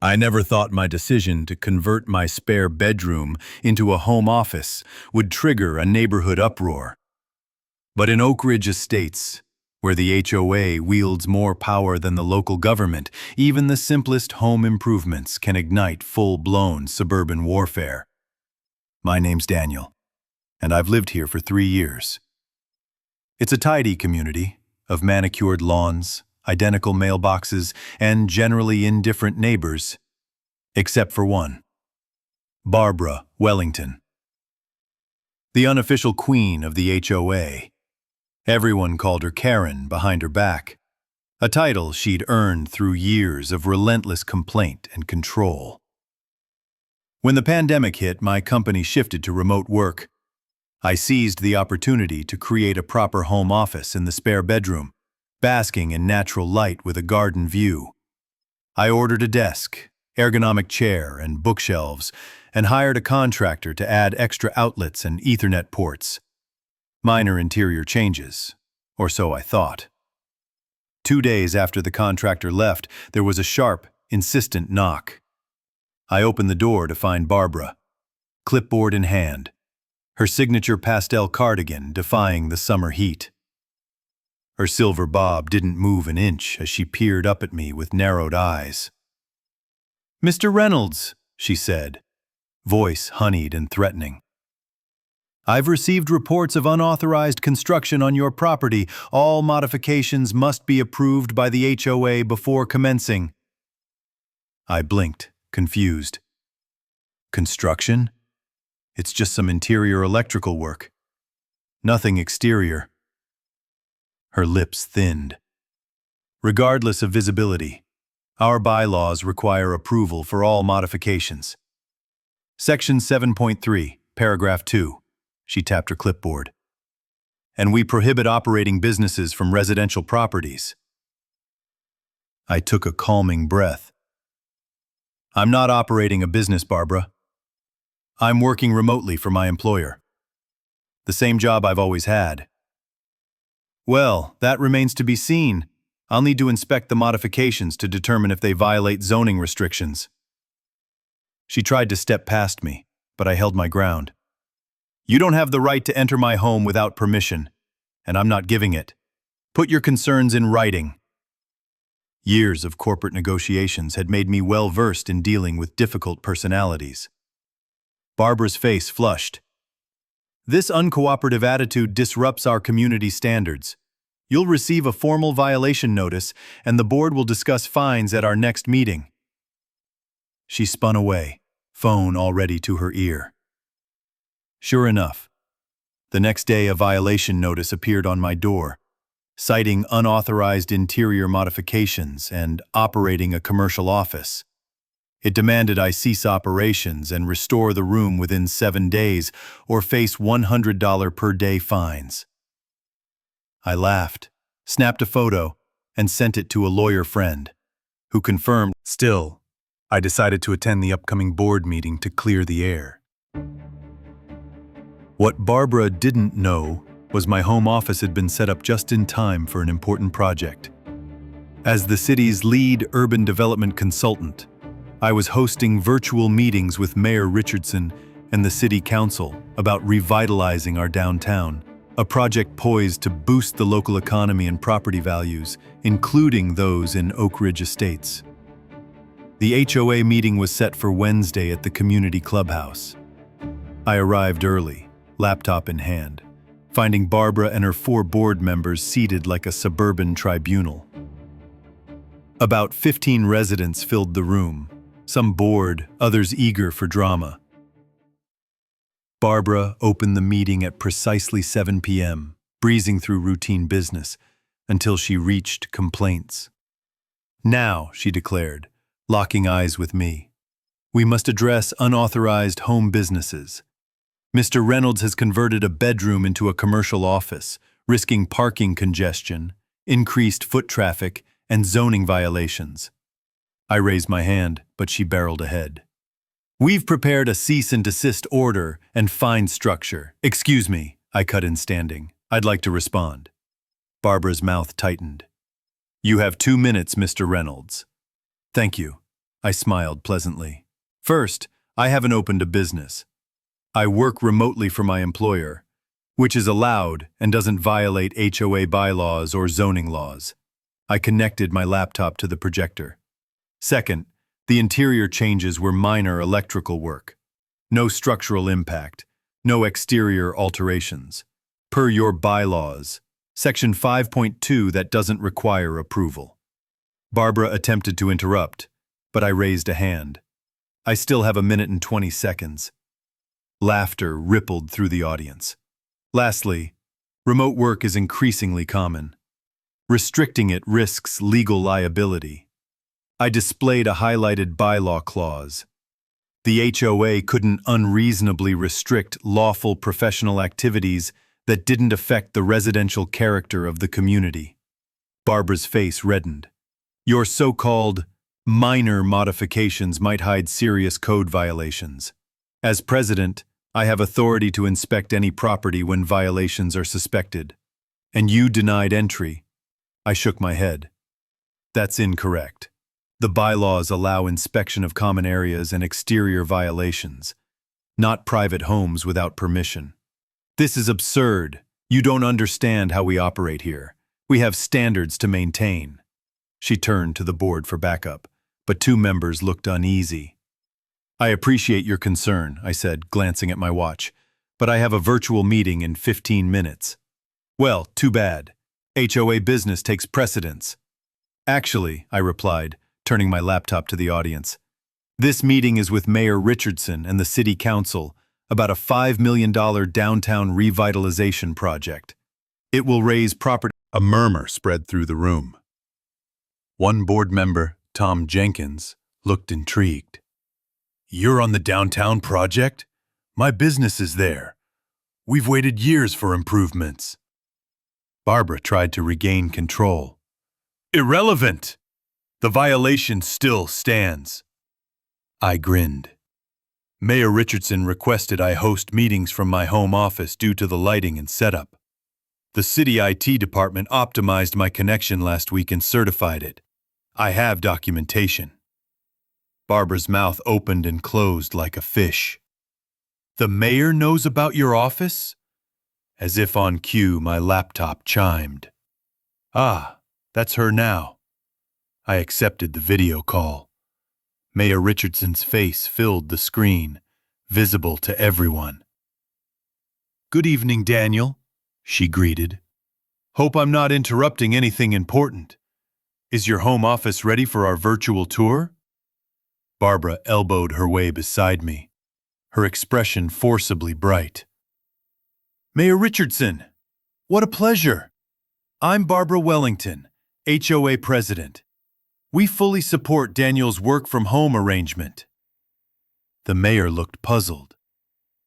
I never thought my decision to convert my spare bedroom into a home office would trigger a neighborhood uproar. But in Oak Ridge Estates, where the HOA wields more power than the local government, even the simplest home improvements can ignite full-blown suburban warfare. My name's Daniel, and I've lived here for 3 years. It's a tidy community of manicured lawns, identical mailboxes, and generally indifferent neighbors, except for one, Barbara Wellington, the unofficial queen of the HOA. Everyone called her Karen behind her back, a title she'd earned through years of relentless complaint and control. When the pandemic hit, my company shifted to remote work. I seized the opportunity to create a proper home office in the spare bedroom, basking in natural light with a garden view. I ordered a desk, ergonomic chair, and bookshelves, and hired a contractor to add extra outlets and Ethernet ports. Minor interior changes, or so I thought. 2 days after the contractor left, there was a sharp, insistent knock. I opened the door to find Barbara, clipboard in hand, her signature pastel cardigan defying the summer heat. Her silver bob didn't move an inch as she peered up at me with narrowed eyes. "Mr. Reynolds," she said, voice honeyed and threatening. "I've received reports of unauthorized construction on your property. All modifications must be approved by the HOA before commencing." I blinked, confused. Construction? It's just some interior electrical work. Nothing exterior. Her lips thinned. "Regardless of visibility, our bylaws require approval for all modifications. Section 7.3, paragraph 2. She tapped her clipboard. "And we prohibit operating businesses from residential properties." I took a calming breath. "I'm not operating a business, Barbara. I'm working remotely for my employer. The same job I've always had." "Well, that remains to be seen. I'll need to inspect the modifications to determine if they violate zoning restrictions." She tried to step past me, but I held my ground. "You don't have the right to enter my home without permission, and I'm not giving it. Put your concerns in writing." Years of corporate negotiations had made me well versed in dealing with difficult personalities. Barbara's face flushed. "This uncooperative attitude disrupts our community standards. You'll receive a formal violation notice, and the board will discuss fines at our next meeting." She spun away, phone already to her ear. Sure enough, the next day a violation notice appeared on my door, citing unauthorized interior modifications and operating a commercial office. It demanded I cease operations and restore the room within 7 days or face $100 per day fines. I laughed, snapped a photo, and sent it to a lawyer friend, who confirmed. Still, I decided to attend the upcoming board meeting to clear the air. What Barbara didn't know was my home office had been set up just in time for an important project. As the city's lead urban development consultant, I was hosting virtual meetings with Mayor Richardson and the City Council about revitalizing our downtown, a project poised to boost the local economy and property values, including those in Oak Ridge Estates. The HOA meeting was set for Wednesday at the community clubhouse. I arrived early, laptop in hand, finding Barbara and her 4 board members seated like a suburban tribunal. About 15 residents filled the room, some bored, others eager for drama. Barbara opened the meeting at precisely 7 p.m., breezing through routine business, until she reached complaints. "Now," she declared, locking eyes with me, "we must address unauthorized home businesses. Mr. Reynolds has converted a bedroom into a commercial office, risking parking congestion, increased foot traffic, and zoning violations." I raised my hand, but she barreled ahead. "We've prepared a cease and desist order and fine structure." "Excuse me," I cut in standing. "I'd like to respond." Barbara's mouth tightened. "You have 2 minutes, Mr. Reynolds." "Thank you. I smiled pleasantly. First, I haven't opened a business. I work remotely for my employer, which is allowed and doesn't violate HOA bylaws or zoning laws. I connected my laptop to the projector. Second, the interior changes were minor electrical work. No structural impact, no exterior alterations. Per your bylaws, Section 5.2 that doesn't require approval. Barbara attempted to interrupt, but I raised a hand. I still have a minute and 20 seconds. Laughter rippled through the audience. Lastly, remote work is increasingly common. Restricting it risks legal liability. I displayed a highlighted bylaw clause. The HOA couldn't unreasonably restrict lawful professional activities that didn't affect the residential character of the community. Barbara's face reddened. Your so-called minor modifications might hide serious code violations. As president, I have authority to inspect any property when violations are suspected. And you denied entry. I shook my head. That's incorrect. The bylaws allow inspection of common areas and exterior violations, not private homes without permission. This is absurd. You don't understand how we operate here. We have standards to maintain. She turned to the board for backup, but two members looked uneasy. I appreciate your concern, I said, glancing at my watch, but I have a virtual meeting in 15 minutes. Well, too bad. HOA business takes precedence. Actually, I replied, turning my laptop to the audience. This meeting is with Mayor Richardson and the City Council about a $5 million downtown revitalization project. It will raise property. A murmur spread through the room. One board member, Tom Jenkins, looked intrigued. You're on the downtown project? My business is there. We've waited years for improvements. Barbara tried to regain control. Irrelevant! The violation still stands. I grinned. Mayor Richardson requested I host meetings from my home office due to the lighting and setup. The city IT department optimized my connection last week and certified it. I have documentation. Barbara's mouth opened and closed like a fish. The mayor knows about your office? As if on cue, my laptop chimed. Ah, that's her now. I accepted the video call. Mayor Richardson's face filled the screen, visible to everyone. Good evening, Daniel, she greeted. Hope I'm not interrupting anything important. Is your home office ready for our virtual tour? Barbara elbowed her way beside me, her expression forcibly bright. Mayor Richardson, what a pleasure. I'm Barbara Wellington, HOA president. We fully support Daniel's work-from-home arrangement. The mayor looked puzzled.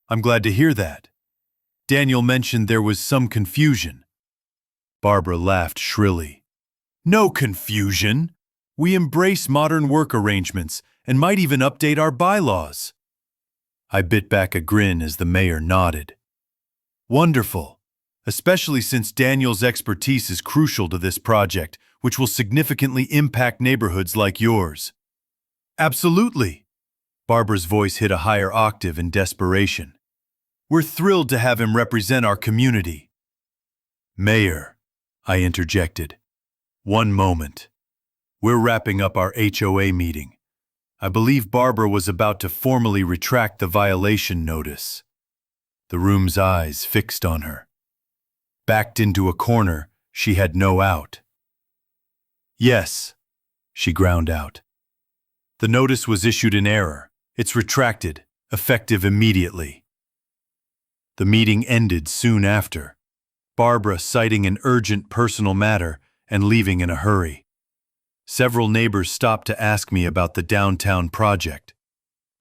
I'm glad to hear that. Daniel mentioned there was some confusion. Barbara laughed shrilly. No confusion. We embrace modern work arrangements and might even update our bylaws. I bit back a grin as the mayor nodded. Wonderful, especially since Daniel's expertise is crucial to this project, which will significantly impact neighborhoods like yours. Absolutely. Barbara's voice hit a higher octave in desperation. We're thrilled to have him represent our community. Mayor, I interjected. One moment. We're wrapping up our HOA meeting. I believe Barbara was about to formally retract the violation notice. The room's eyes fixed on her. Backed into a corner, she had no out. Yes, she ground out. The notice was issued in error. It's retracted, effective immediately. The meeting ended soon after, Barbara citing an urgent personal matter and leaving in a hurry. Several neighbors stopped to ask me about the downtown project,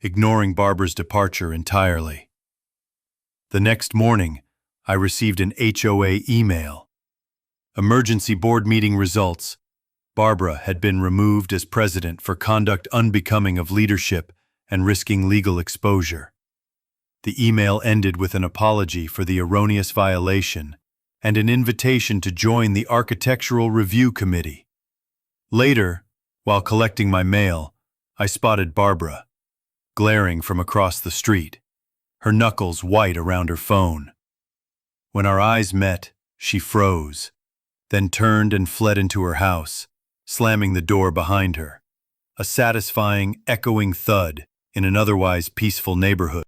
ignoring Barbara's departure entirely. The next morning, I received an HOA email. Emergency board meeting results. Barbara had been removed as president for conduct unbecoming of leadership and risking legal exposure. The email ended with an apology for the erroneous violation and an invitation to join the Architectural Review Committee. Later, while collecting my mail, I spotted Barbara, glaring from across the street, her knuckles white around her phone. When our eyes met, she froze, then turned and fled into her house, slamming the door behind her. A satisfying, echoing thud in an otherwise peaceful neighborhood.